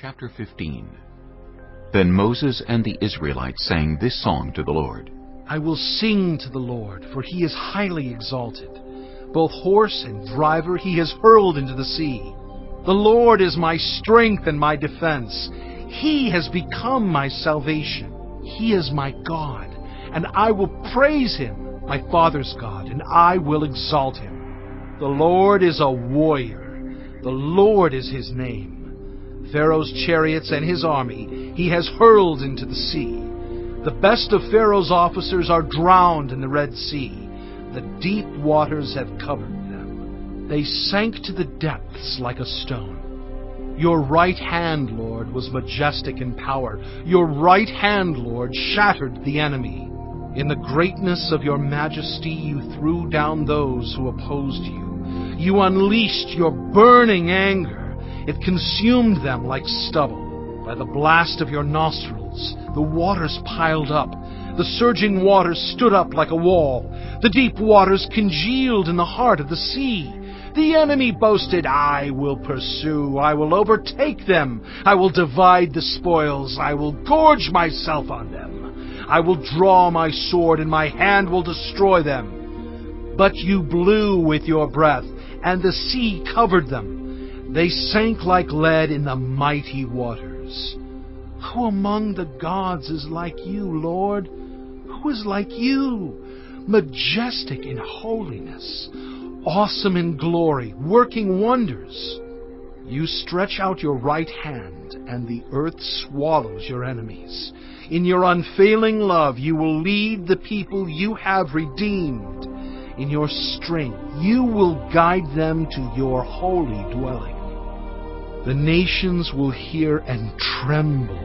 Chapter 15. Then Moses and the Israelites sang this song to the Lord. I will sing to the Lord, for he is highly exalted. Both horse and driver he has hurled into the sea. The Lord is my strength and my defense. He has become my salvation. He is my God, and I will praise him, my father's God, and I will exalt him. The Lord is a warrior. The Lord is his name. Pharaoh's chariots and his army he has hurled into the sea. The best of Pharaoh's officers are drowned in the Red Sea. The deep waters have covered them. They sank to the depths like a stone. Your right hand, Lord, was majestic in power. Your right hand, Lord, shattered the enemy. In the greatness of your majesty, you threw down those who opposed you. You unleashed your burning anger. It consumed them like stubble. By the blast of your nostrils, the waters piled up. The surging waters stood up like a wall. The deep waters congealed in the heart of the sea. The enemy boasted, I will pursue, I will overtake them, I will divide the spoils, I will gorge myself on them. I will draw my sword, and my hand will destroy them. But you blew with your breath, and the sea covered them. They sank like lead in the mighty waters. Who among the gods is like you, Lord? Who is like you? Majestic in holiness, awesome in glory, working wonders. You stretch out your right hand, and the earth swallows your enemies. In your unfailing love you will lead the people you have redeemed. In your strength you will guide them to your holy dwelling. The nations will hear and tremble.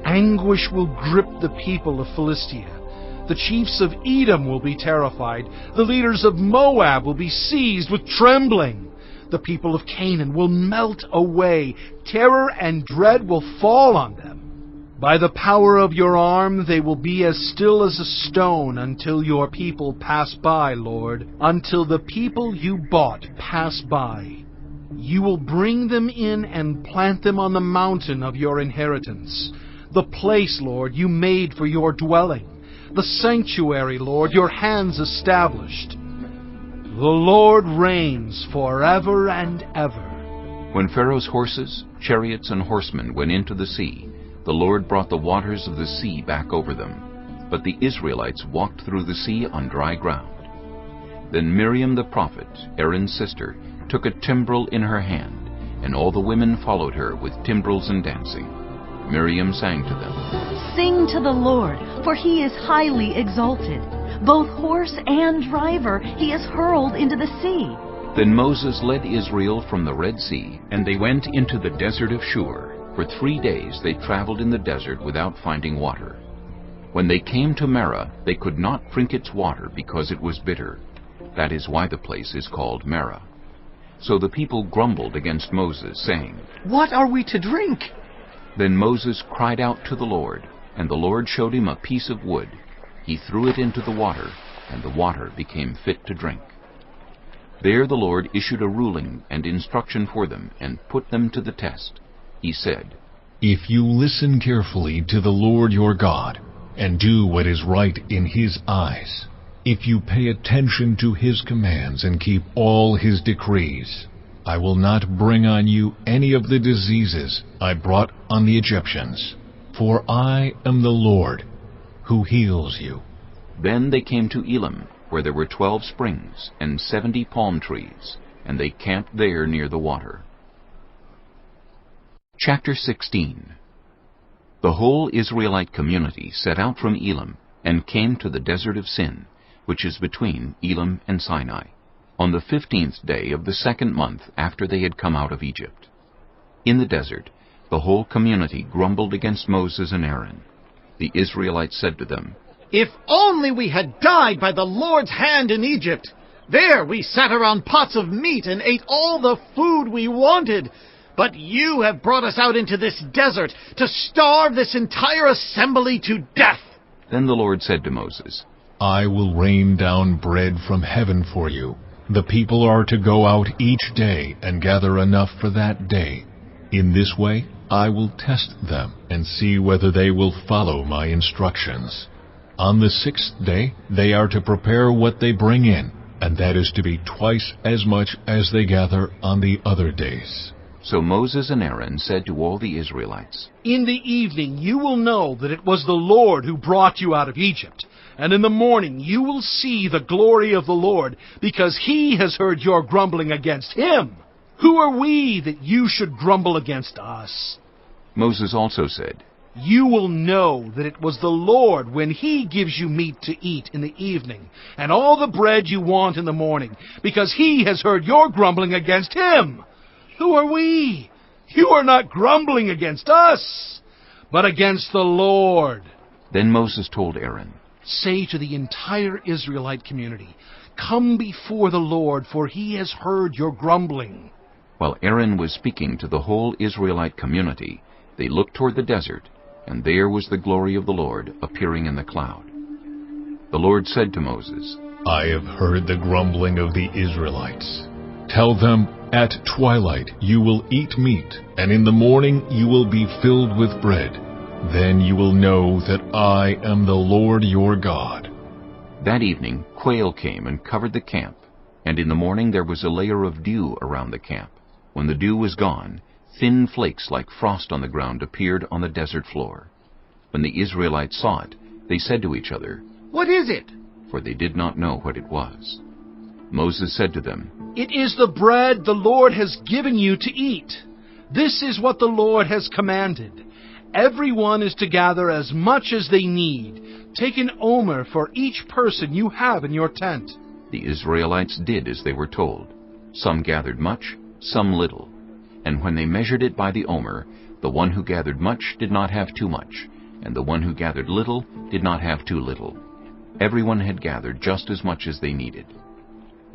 Anguish will grip the people of Philistia. The chiefs of Edom will be terrified. The leaders of Moab will be seized with trembling. The people of Canaan will melt away. Terror and dread will fall on them. By the power of your arm they will be as still as a stone until your people pass by, Lord, until the people you bought pass by. You will bring them in and plant them on the mountain of your inheritance, the place, Lord, you made for your dwelling. The sanctuary, Lord, your hands established. The Lord reigns forever and ever. When Pharaoh's horses, chariots, and horsemen went into the sea, the Lord brought the waters of the sea back over them. But the Israelites walked through the sea on dry ground. Then Miriam the prophet, Aaron's sister, took a timbrel in her hand, and all the women followed her with timbrels and dancing. Miriam sang to them, Sing to the Lord, for he is highly exalted. Both horse and driver he has hurled into the sea. Then Moses led Israel from the Red Sea, and they went into the desert of Shur. For 3 days they traveled in the desert without finding water. When they came to Marah, they could not drink its water because it was bitter. That is why the place is called Marah. So the people grumbled against Moses, saying, What are we to drink? Then Moses cried out to the Lord, and the Lord showed him a piece of wood. He threw it into the water, and the water became fit to drink. There the Lord issued a ruling and instruction for them, and put them to the test. He said, If you listen carefully to the Lord your God, and do what is right in his eyes, if you pay attention to his commands and keep all his decrees, I will not bring on you any of the diseases I brought on the Egyptians, for I am the Lord who heals you. Then they came to Elim, where there were 12 springs and 70 palm trees, and they camped there near the water. Chapter 16. The whole Israelite community set out from Elim and came to the desert of Sin, which is between Elim and Sinai, on the 15th day of the 2nd month after they had come out of Egypt. In the desert, the whole community grumbled against Moses and Aaron. The Israelites said to them, If only we had died by the Lord's hand in Egypt! There we sat around pots of meat and ate all the food we wanted. But you have brought us out into this desert to starve this entire assembly to death. Then the Lord said to Moses, I will rain down bread from heaven for you. The people are to go out each day and gather enough for that day. In this way, I will test them and see whether they will follow my instructions. On the 6th day they are to prepare what they bring in, and that is to be twice as much as they gather on the other days." So Moses and Aaron said to all the Israelites, In the evening you will know that it was the Lord who brought you out of Egypt. And in the morning you will see the glory of the Lord, because he has heard your grumbling against him. Who are we that you should grumble against us? Moses also said, You will know that it was the Lord when he gives you meat to eat in the evening, and all the bread you want in the morning, because he has heard your grumbling against him. Who are we? You are not grumbling against us, but against the Lord. Then Moses told Aaron, Say to the entire Israelite community, Come before the Lord, for he has heard your grumbling. While Aaron was speaking to the whole Israelite community, they looked toward the desert, and there was the glory of the Lord appearing in the cloud. The Lord said to Moses, "I have heard the grumbling of the Israelites. Tell them, at twilight you will eat meat, and in the morning you will be filled with bread. Then you will know that I am the Lord your God." That evening quail came and covered the camp, and in the morning there was a layer of dew around the camp. When the dew was gone, thin flakes like frost on the ground appeared on the desert floor. When the Israelites saw it, they said to each other, "What is it?" For they did not know what it was. Moses said to them, It is the bread the Lord has given you to eat. This is what the Lord has commanded. Everyone is to gather as much as they need. Take an omer for each person you have in your tent. The Israelites did as they were told. Some gathered much, some little. And when they measured it by the omer, the one who gathered much did not have too much, and the one who gathered little did not have too little. Everyone had gathered just as much as they needed.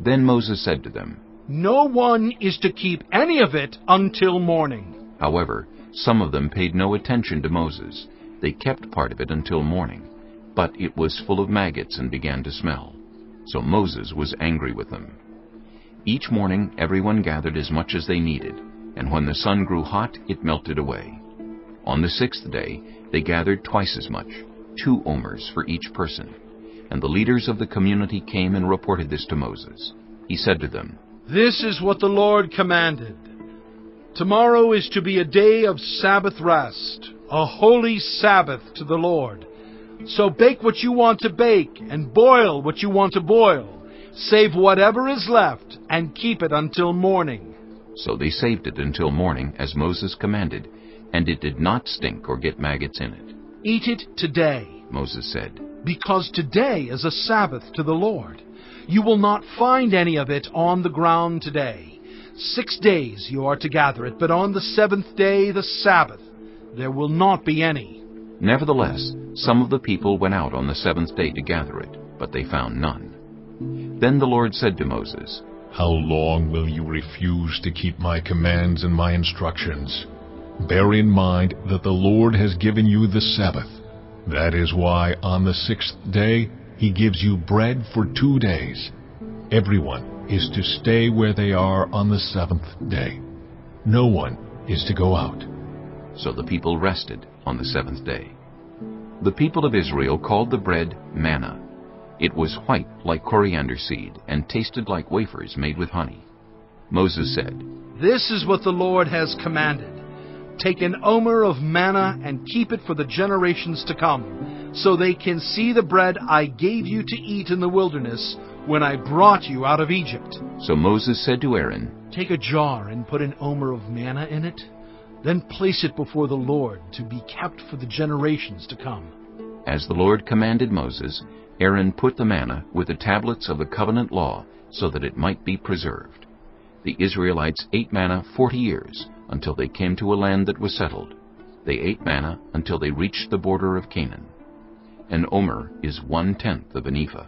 Then Moses said to them, No one is to keep any of it until morning. However, some of them paid no attention to Moses. They kept part of it until morning, but it was full of maggots and began to smell. So Moses was angry with them. Each morning everyone gathered as much as they needed, and when the sun grew hot, it melted away. On the 6th day they gathered twice as much, 2 omers for each person. And the leaders of the community came and reported this to Moses. He said to them, This is what the Lord commanded. Tomorrow is to be a day of Sabbath rest, a holy Sabbath to the Lord. So bake what you want to bake, and boil what you want to boil. Save whatever is left, and keep it until morning. So they saved it until morning, as Moses commanded, and it did not stink or get maggots in it. Eat it today, Moses said, because today is a Sabbath to the Lord. You will not find any of it on the ground today. 6 days you are to gather it, but on the 7th day, the Sabbath, there will not be any. Nevertheless, some of the people went out on the 7th day to gather it, but they found none. Then the Lord said to Moses, "How long will you refuse to keep my commands and my instructions? Bear in mind that the Lord has given you the Sabbath. That is why on the 6th day he gives you bread for 2 days. Everyone is to stay where they are on the 7th day. No one is to go out." So the people rested on the 7th day. The people of Israel called the bread manna. It was white like coriander seed and tasted like wafers made with honey. Moses said, This is what the Lord has commanded. Take an omer of manna and keep it for the generations to come, so they can see the bread I gave you to eat in the wilderness when I brought you out of Egypt. So Moses said to Aaron, Take a jar and put an omer of manna in it. Then place it before the Lord to be kept for the generations to come. As the Lord commanded Moses, Aaron put the manna with the tablets of the covenant law so that it might be preserved. The Israelites ate manna 40 years, until they came to a land that was settled. They ate manna until they reached the border of Canaan. An omer is 1/10 of an ephah.